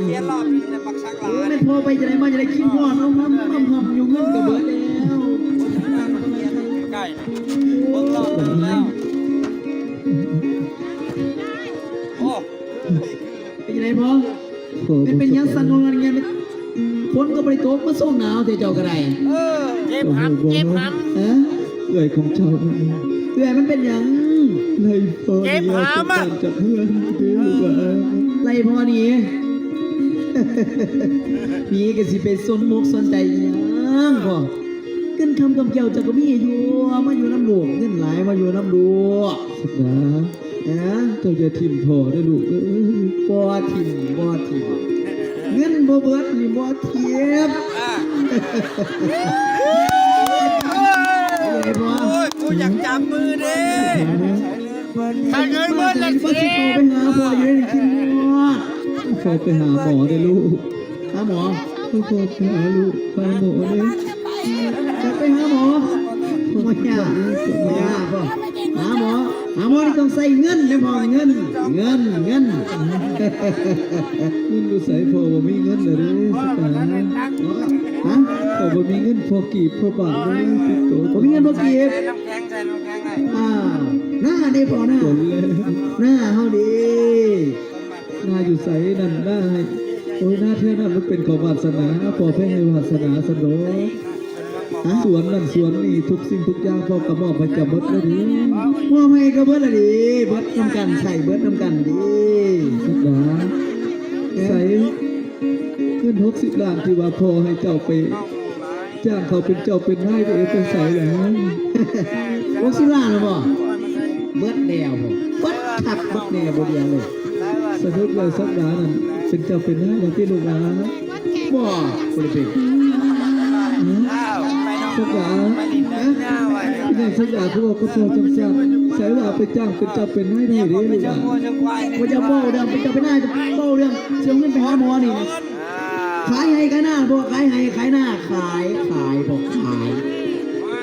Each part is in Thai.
เขียนรอบนึงในปักชักหลา ไม่พอไปจะได้มาจะได้คิดพอดเอาห้ำอยู่เงินกับเบิร์ดแล้ว ใกล้เบิ่งรอบนึงแล้วโอ้ไปจะได้พอเป็นยังสั่งงานเงี้ยฝนก็ไปตกมาส่งหนาวแต่เจ้าก็ได้เจ็บหำเจ็บหำเอื่อยของเจ้าเอื่อยมันเป็นยังไล่พอเจ็บหำอ่ะจากเพื่อนไล่พอนี่มีก็สิเป็นสนมกสนใจยังพอเงินคำกำเกี่ยวจะก็มีอยู่มาอยู่น้ำหลวงเงินหลายมาอยู่น้ำหลวงสุดนะเจ้าจะทิมพอได้ลูกบ่ทิมเงินบ่เบิดนี่บ่เทียบโอ้ยกูอยากจับมือดิถ้าเงินเบิดละสิไปหาพ่ออยู่ในคิมพ่อไปหาหมอได้ลูกหาหมอพ่อไปหาลูกไปหมอเลยจะไปหาหมอไม่ยากพ่อหาหมอนี่ต้องใส่เงินเลยพ่อเงินดูใส่พ่อว่ามีเงินเลยสักหน่อยฮะพ่อว่ามีเงินพอกีบพอบาทเลยติดตัวพ่อมีเงินพอกีบน้ำแข็งใส่น้ำแข็งให้หน้าดีพอหน้าเฮาดีหน้าอยู่ใส่นั่นได้โอ้ยหน้าเท่านั้นมันเป็นของวาสนาพอแพ้ให้วาสนาสนองสวนนั่นสวนนี่ทุกสิ่งทุกอย่างพอกระบอกพระเจ้าเบิดเลยดีมอบให้ก็เบิดเลยดีเบิดน้ำกันใส่เบิดน้ำกันดีสุดาใส่เงิน60 ล้านที่ว่าพอให้เจ้าไปจ้างเขาเป็นเจ้าเป็นนายเป็นใส่แล้ว60 ล้านหรือเปล่าเบิดแนวเบิดขัดเบิดแนวบนเดียวเลยสะดุดเลยสักดานั่นเป็นเจ้าเป็นนายอย่างที่ลูกหลานบ่คนเป็นสักดาเนี่ยสักดาเขาบอกเขาพอจังสักใส่ว่าไปจ้างเป็นเจ้าเป็นนายได้หรือลูกหลานว่าจะโบ้เรื่องเป็นเจ้าเป็นนายจะโบ้เรื่องเชื่อเงินไปหาหมอนี่ขายให้กันหน้าบอกขายให้ขายหน้าขายบอกขาย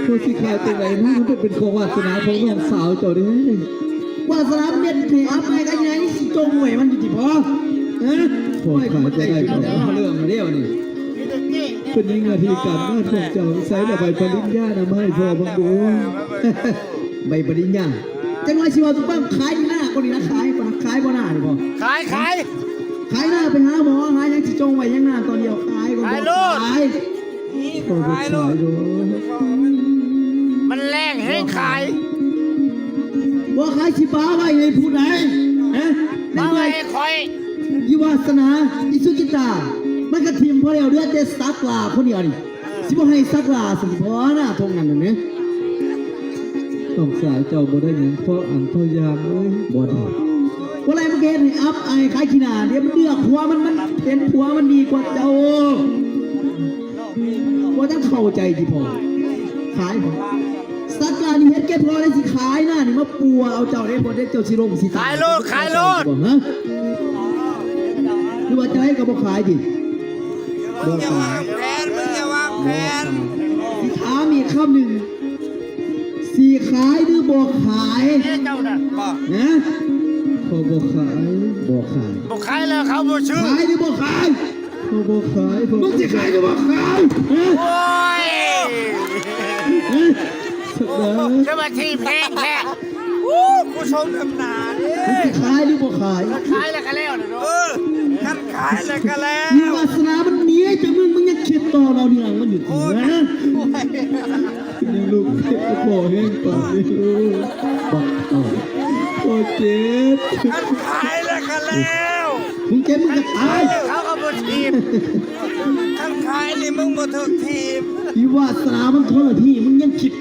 พวกที่ขายเป็นไรนะมันเป็นของวาสนาของน้องสาวเจ้าดิวาสนาเม็ดให้อัพให้กันยังจงหวยมันอยู่ที่พอพอขายจะได้ของเรื่องมาเดียวนี่เป็นยังไงที่การบ้านของเจ้าใส่ใบปริญญานะไม่พอบังดูใบปริญญาจังหวะชีวะตุ๊กบ้างขายหน้าคนนี้นะขายบ่หน้าหรือเปล่าขายหน้าไปหาหมอหายังจิจงไว้ยังหน้าตอนเดียวขายลูกขายลูกมันแรงให้ขายว่าขายชิบ้าไว้ไงพูดไหนมาไว้คอยยิวาสนาอิสุกิตามันกระทิมพอแล้วเดือดเดสตักลาคนเดียวนี่สิบ่ให้สักลาสิพอหน้าทงนั้นเนี่ยต้องสายเจ้าบ่ได้ยังเพราะอันพยามเลยบ่ได้ว่าอะไรมันเกณฑ์ให้อัพไอ้ขายขี้หน้าเดี๋ยวมันเลือกผัวมันเห็นผัวมันดีกว่าเจ้าว่าต้องเข้าใจที่พอขายพอสักลานี่เห็นแก่พอเลยสิขายหน้านี่มาปัวเอาเจ้าได้บ่ได้เจ้าสิลงสิขายโลดฮะหรือว่าจะให้กับบ่ขายดิมึงอย่าวางแผนสิถามอีกคำหนึ่งสีขายหรือบ่ขายเจ้าน่ะนะเขาบ่ขายแล้วเขาบ่ชื่อขายหรือบ่ขายเขาบ่ขายมึงจะขายหรือบ่ขายโอ้ยจะมาทีเพลงแค่กูชมทำนาดิขายหรือบ่ขายขายแล้วก็แล้วนะกันขายแล้วก็แล้วมีวาสนามันหนีจากมึงยังคิดต่อเราเนี่ยมันอยู่ที่นะยังลูกพอแห้งปากเลยลูกบักพอเจ็บกันขายแล้วก็แล้วมึงเจ็บมึงจะตายเขาก็บ่ทีมกันขายนี่มึงบ่ถูกทีมมีวาสนามันโทษที่มึงยังคิด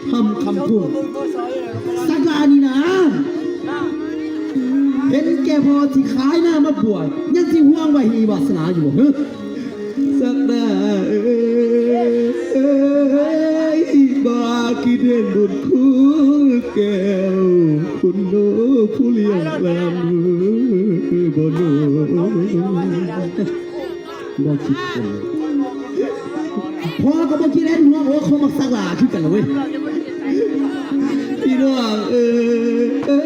คำพูดสักลานี่นะเห็นแกพอที่ขายหน้ามาบวชยังที่ห่วงไว้มีวาสนาอยู่เฮ้ยสักดาบาคิดเห็นบุญคู่แก้วคุณโนผู้เลี้ยงลำบ่โนบ่คิดกันพอก็บ่คิดเห็นหัวเขามาสักลาขึ้นกันเลยพี่น้อง เอ้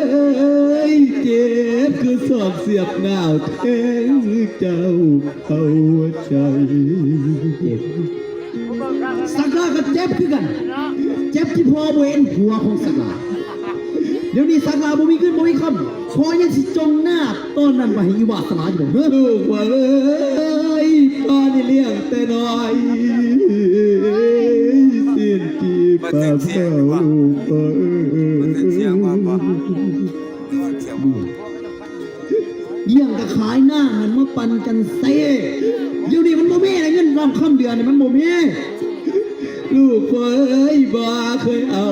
ยเจ็บคือสอบเสียบหนาวแทงเจ้าเข้าใจเจ็บสักลาก็เจ็บคือกันเจ็บที่พอบ่เห็นหัวของสักลาเดี๋ยวนี้สักลาบ่มีขึ้นบ่มีคำพอยังสิจงหน้าต้นนั้นไปให้อีวาสนาอยู่บ่ลูกว่าเอ้ยตอนนี้เลี้ยงแต่น้อยสิ้นจีบปากเจ้าลูกเอ้ย เสียงว่าบ่ เยี่ยงกับขายหน้าหันมาปันกันเซ่เดี๋ยวนี้มันโมเม่อะไรเงินรำค่ำเดือนนี่มันโมเม่ลูกเอ้ยบ่เคยเอา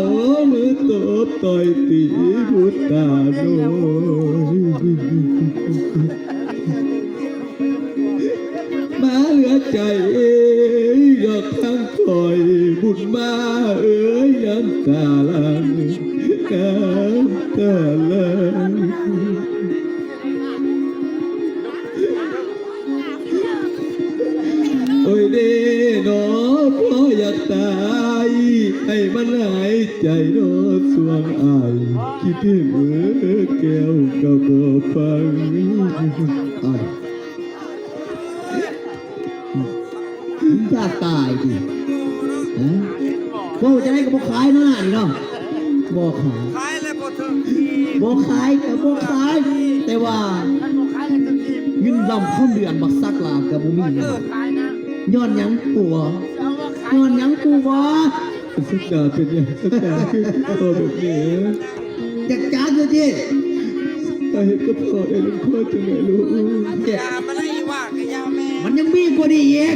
มือตบต่อยตีพุทธาโนมาเหลือใจดอกทั้งคอยบุญมาเอ้ยน้ำตาลังน้ำตาลังโอ้ยเด้หนอเพราะอยากตายให้มันหายใจหนอสวงอายคิดถึงแก้วก็บ่ฟังถ้าตายดิฮะพ่อจะให้กับพ่อขายหน้านี่เนาะบ่ขาย ขายแล้วบ่ถึง บ่ขายกับบ่ขายแต่ว่า ท่านบ่ขายแล้วถึงที เงินลำข้ามเดือนบักซักลากับบ่มี ขายนะ ย้อนหยังปัว เอาว่าขาย ย้อนหยังปัวสักดาเป็นยังสักดาคือพอแบบนี้จักจ้าคือที่แต่เห็นก็พอได้ลุงพ่อจังไงลูก ยามาไล่ว่าก็ยาแม่ มันยังมีกว่านี้อีก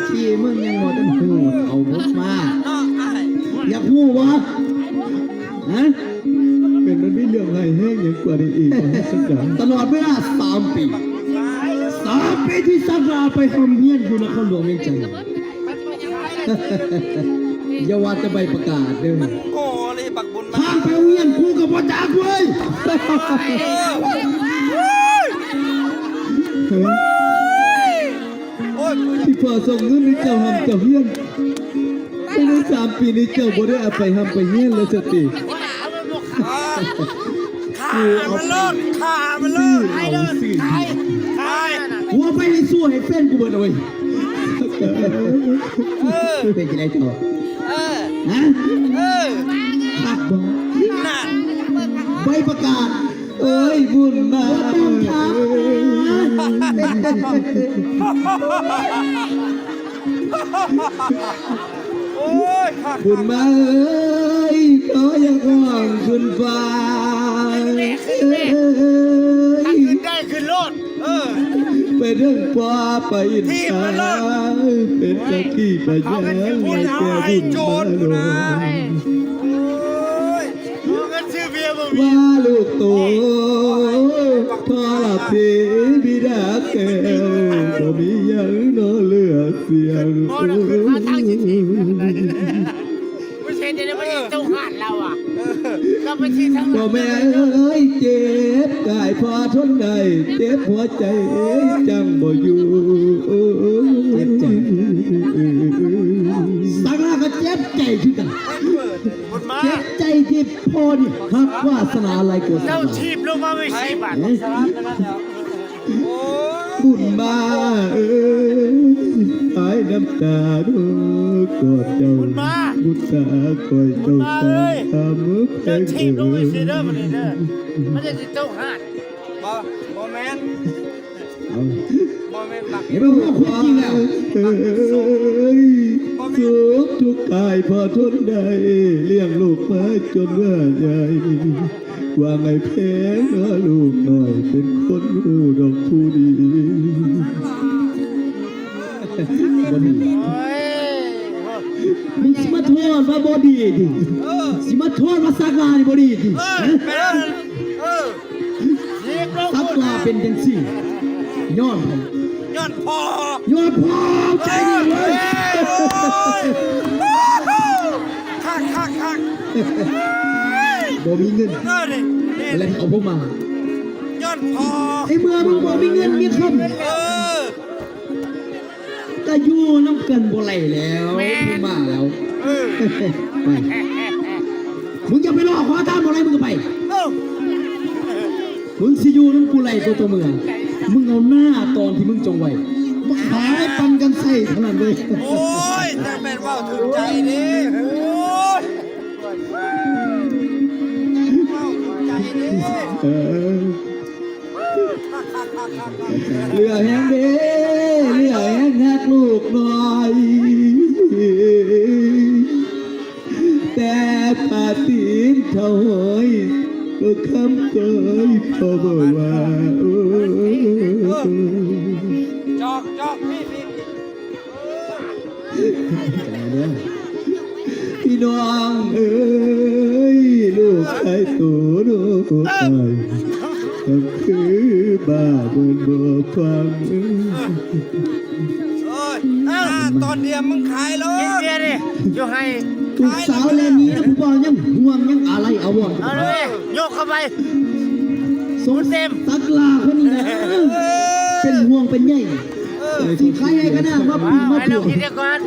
ที่มึงยังบ่ทันหูเอาบทมา เนาะอ้าย อยากหูวะฮะเป็นมันมีเรื่องให้แห้งอย่างกว่านี้อีกสักดาตลอดเวลา3 ปี3 ปีที่สักดาไปทำเฮียนอยู่นครหลวงเวียงจันทร์อย่าว่าจะใบประกาศเด้อ โง่เลยบักบุญมา ทางไปโรงเรียนครูกับพ่อจากเว้ยโอ้ย ที่พ่อส่งเงินให้เจ้าทำเจ้าเฮียนไปใน3 ปีนี้เจ้าบ่ได้เอาไปทำไปเฮียนเลยสติ ขามันเลิกขามันเลิกให้เลิกให้ให้ หัวไปให้สู้ให้เป็นกูเบิดเอาไว้เป็นจังได๋เจ้า เออ ฮะ เออ คักบ่ นั่น ใบประกาศเอ้ยบุญมาต้องทโอ้ยขา บุญมาเอ้ยขออย่าห่วงขึ้นฟ้า ถ้าขึ้นได้ขึ้นรถไปเรื่องฟ้าไปอินทาเป็นเจ้าที่พญาให้แก่บุญมาโล โอ้ยเอาเงินซื้อเบียร์บ่มี ว่าลูกโตพ่อหลับเพบิดาแก้วบ่มีหยังนอเหลือเสียง โอ้ยขึ้นมาทางที่ทีไม่ใช่เดี๋ยวมันจะต้องหันเราอ่ะเราไปที่ทาง พ่อแม่เอ้ยเจ็บกายพอทนได้เจ็บหัวใจเอ้ยจังบ่อยู่เจ็บใจสักลาก็เจ็บใจคือกัน บุญมา เจ็บใจที่พ่อนี่ฮักวาสนาอะไรกว่าสั เจ้าก ลา ทีบลงมาไม่ใช่บัตรโอ้ย บุญมาเอ้ยหายน้ำตาดูกอดเจ้าบุญตาคอยเจ้าตาตามือแข็ เจ้าง ทีบลงไม่ใช่เด้อมันเด้อมันจะติดต้องหันบ่แมนบ่แมนบัก เห็นไหมว่าความจริงแล้วสุขทุกกายพอทนได้เลี้ยงลูกมาจนว่าใหญ่ว่าไงแพ้เนื้อลูกหน่อยเป็นคนรู้ดอกผู้ดีบ่ดี โอ้ย มึงสิมาโทษว่าบ่ดีดิสิมาโทษว่าสักลานี่บ่ดีดิ ไปแล้วทีบลง สักลาเป็นจังซี่ย้อนผม ย้อนพอ ย้อนพ่อใจดีเว้ย คักบ่มีเงิน นี่ แล้วเอาพวกมา ย้อนพอ ไอ้เมื่อมึงบ่มีเงินมีคำก็อยู่น้ำกันบ่ไหลแล้วพวกมาแล้วไป มึงจะไปรอขอทานอะไรมึงก็ไป เอ้า มึงสิอยู่นั่นกูไล่ตัวมึงมึงเอาหน้าตอนที่มึงจงไว้มาขายปันกันใส่เท่านั้นเลย โอ้ยจะเป็นว่าถึงใจดิโอ้ยใจดิ เออเหลือแห้งเด้เหลือแห้งหักลูกหน่อย แต่ปาตีนเท่าหอยก็คำเกยพอบอกว่าจอกพี่พี่น้องเอ้ยลูกชายตัวลูกชายก็คือบ้าเบิ่งบ่ฟัง โอ้ยตอนเดียวมึงขายเลยกินเบียร์ดิอยู่ให้ ลูกสาวแลนี้นะผู้บ่าวยังห่วงยังอะไรเอาบ่ เอาเลยยกเข้าไป สงเต็มตักลาคนนี้นะเป็นห่วงเป็นใยสิใครให้กันนะว่าปีมา ให้ ถู เรา ก คิดก่อน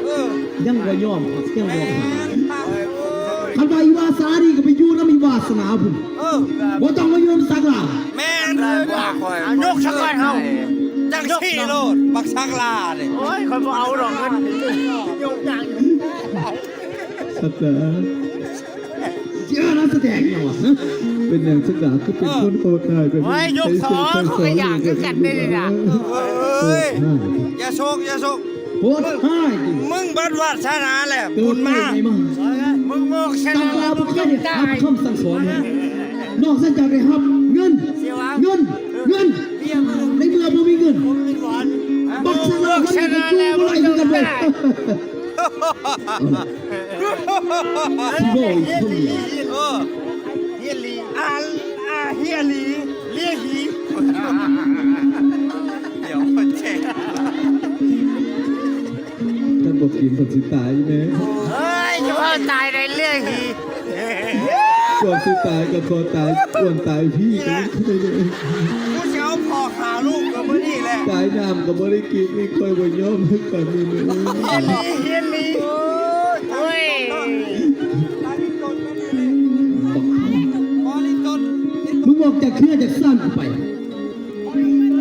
ยังบ่ยอมครับยังบ่คันว่าอีวาสนาดีก็ไปอยู่นำอีวาสนาพุ่นบ่ต้องมาอยู่นำสักลา แม่นเลยว่าคอยยกชักก่อนเฮาจังซี่โลดบักชักลาเลยโอ้ยคอยบ่เอาดอกเงินยกจัง สักลาเจ้าน่าแสดงเนี่ยว่ะเป็นอย่างสักลาคือเป็นคนโหดร้ายเป็น โอ้ยยกสองเขาก็อยากกันได้นี่นะเฮ้ยอย่าโชคโหดร้ายจริง มึงบัดวาสนาแหละ เกิ บุ ด ญ มา มา ไงมา มึงโมกช ตั นะ กลาบ่เคยได้รับคำสั่งสอนเลยนอกจากได้รับเงินในเมื่อบ่มีเงินบักสักลาคนนี้ก็อยู่บ่ได้คือกันเว้ยสิบ่อีกคนเดียว เฮียลีเฮียลีเลียหีเดี๋ยวมันแช่ท่านบอกกินผลสิตายไหม เฮ้ยจะว่าตายในเลียหี ก่อนสิตายกับคอตายก่อนตายพี่ก็ไม่ได้เลย กูจะเอาพอขาลูกกับมึงนี่แหละ ตายน้ำกับบริกิจนี่ค่อยบ่ยอมให้กันนี่เลย เฮียลีโอ้ยมึงบอกจะเคลื่อนจากสั้นกูไป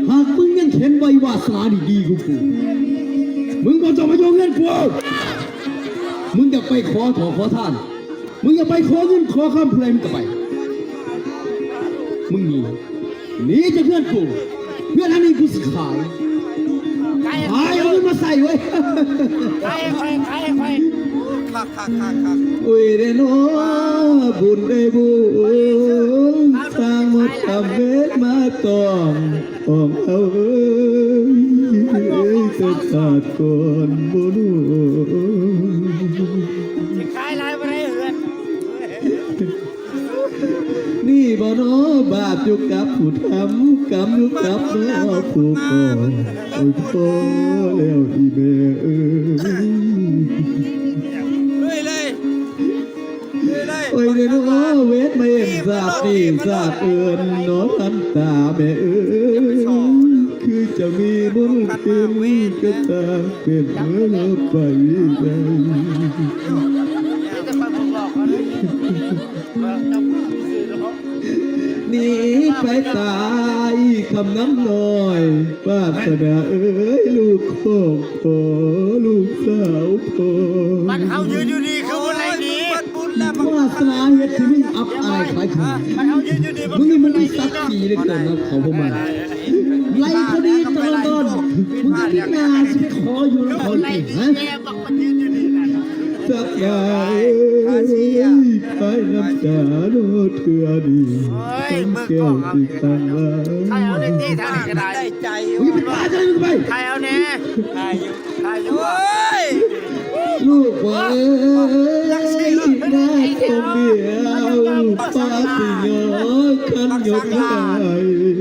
หากมึงยังเห็นใบวาสนาดีๆกูมึงก็จะมาโยงเงินกูมึงอยากไปขอทานมึงอยากไปขอเงินขอคำเพลงมึงก็ไปมึงหนีจากเพื่อนกูเพื่อนอันนี้กูสิขายเอาเงินมาใส่ไว้ใครโอ้ยเดโนบุญได้บุญสร้างหมดทำเวทมาต้องของเอาเอ้ยจะขาดก่อนบุญ ขายลายไปเลยเหือน นี่บ่เนาะบาปอยู่กับผู้ทำกรรมอยู่กับเนาะผู้ก่อโอ้ยพอแล้วอีแม่เอ้ย เลย โอ้ยเด้อเนาะเวทมาเอ็นสาดนี่สาดเอินเนาะทันตาแม่เอ้ยคือจะมีบุญเป็นก็ตามเป็นเมื่อไปได้ จะมาบอกเขาเลยจะพูดสิเนาะ หนีไปตายคำน้ำน้อยปาสนาเอ้ยลูกพ่อพ่อลูกสาวพ่อ มันเขายืนอยู่ดีคือบุญไรดีบุญแล้ว วาสนาเฮ็ดที่มึงอับอายขายขาย มันเขายืนอยู่ดี มึงนี่มันมีสักปีเหลยเกินนะเขาประมาณไล่คดีตลอดต้นมึงพิจารณาสิไปขออยู่แล้วเขาอีกฮะ แกบอกมันยืนอยู่ดีนะ สักอย่างไปน้ำตาโนเถื่อดีต้องแก้วที่ตั้งไว้ ใครเอาในที่ทางกระไดได้ใจ มึงไปตายจะมึงไป ใครเอาเนี่ยใครอยู่เฮ้ย ลูกว่าเอ้ยได้ตรงเดียวป้าสิโยขันยกไหล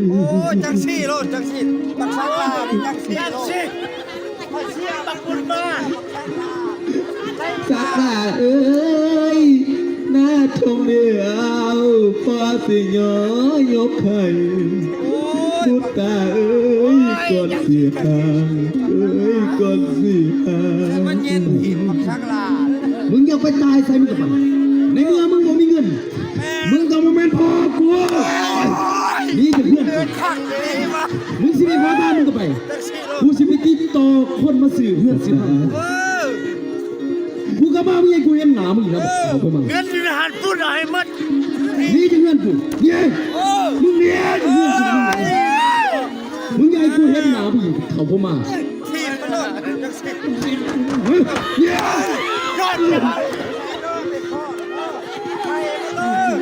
โอ้จังซี่โลดจังซี่บักซักลาจังซี่โลดมาเชียร์บักบุญมา สักว่าเอ้ยหน้าทงเดียวป้าสิโยยกไข่พุทธาเอ้ยก่อนสิหางเอ้ยก่อนสิหาง มันเย็นหินบักซักลา มึงอยากไปตายใส่มึงกับมันในเมื่อมึงบ่มีเงินข นี่จะเพื่อน ข้างนี้มา มึงสิไปขอทานมึงก็ไป แท็กซี่รถ กูสิไปติดต่อคนมาสื่อเพื่อนสิมา กูก็มาไม่ให้กูเห็นหนามึงอีกแล้วบอกเขามา เงินที่ทหารพูดให้มัด นี่จะเพื่อนกูเนี่ยมึงเนี่ยจะเพื่อนกูมึงอยากให้กูเห็นหนามึงอีกเขาพมา ทีมมันเลยแท็กซี่ เนี่ย ยอดเลยไปเลย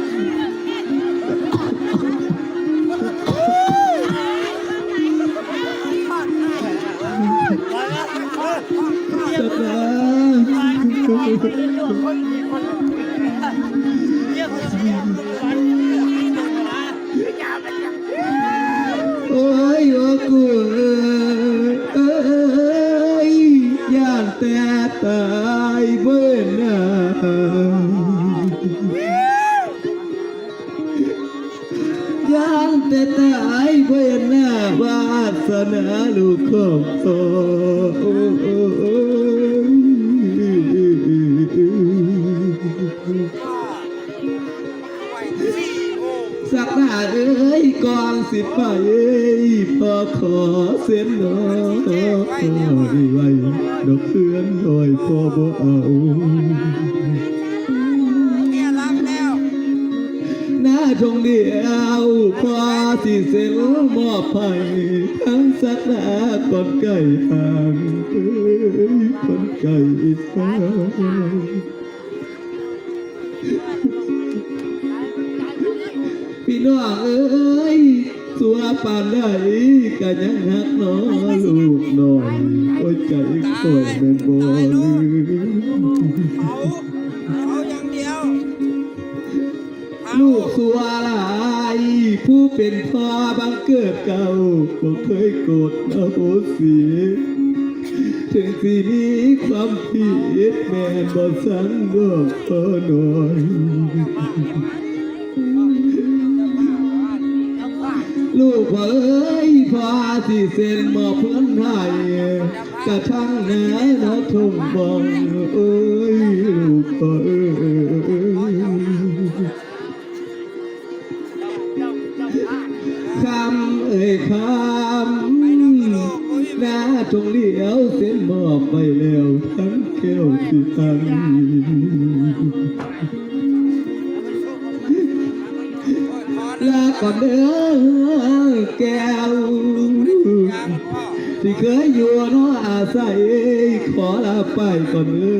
สัตโอ้ยโอ้กูเอ้ยย่านแต่ตายเบิ่นน่ะย่านแต่ตายเบิ่นน่ะวาสนาลูกของพ่อสักหน้าเอ้ยก่อนสิไปพอขอเส้นน้อยไว้ดอกเพื่อนลอยพอบ่เอา เนี่ยรับแล้ว หน้าทงเดียวพอสิเส้นมอบให้ทั้งสักหน้าก่อนไก่ห่างเอ้ยคนไก่ฟ้าพี่น้องเอ้ยสัวปานได้ก็ยังหักน้อลูกน้อยโอ้ยใจคอยแม่นบ่ลืม เอาอย่างเดียว ลูกสัวหลายผู้เป็นพ่อบังเกิดเก่าบ่เคยโกรธอโหสิถึงสิมีความผิดแม่นบ่สังดอกพ่อน้อยลูกพ่อเอ้ยพ่อที่เส้นมอบเพื่อนให้กระทั่งแหน่นอทุ่งบองเอ้ยลูกพ่อเอ้ยคำเอ้ยคำหน้าจงเลี้ยวเส้นมอบไปแล้วทั้งแก้วที่ตั้งลาก่อนเด้อแก้วที่เคยอยู่น้ออาศัยขอลาไปก่อนเด้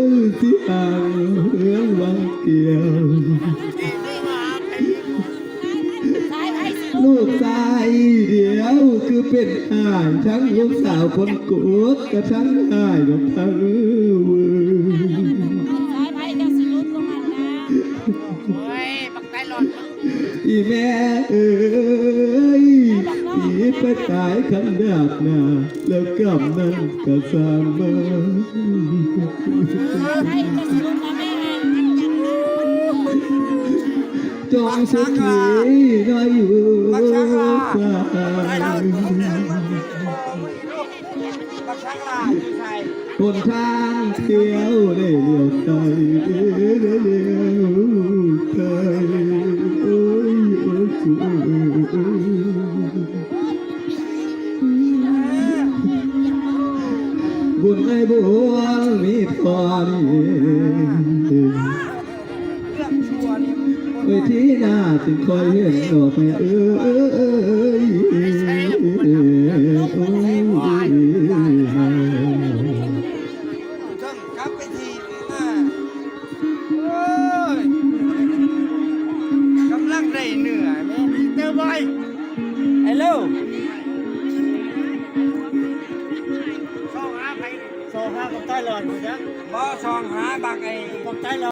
อที่ห่างเฮือนวังเกี่ยวลูกชายเดียวคือเป็นอ้ายทั้งลูกสาวคนกุดกระทั้งอ้ายดอกทั้งเว้ย อีแม่เอ้ยอีไปตายขันดาบหน้าแล้วกำนั้นก็สร้างมาจงสุขีน้อยอยู่สาย บักชักลาอยู่ไทย หนทางเที่ยวได้เลี้ยวใจได้เลี้ยวใจโอ้ยโอ้ยบุญไอ้บุญมีพอนี่เวทีหน้าจึงคอยเห็นดอกแม่เอ้ยโอ้ย กลับไปทีนี่นะโอ้ยกำลังได้เหนื่อยแม่เต้าบอยไอ้เร็วช่องหากับใต้หลอดอยู่จ้ะบ่ช่องหาบักไอ้กับใต้หลอด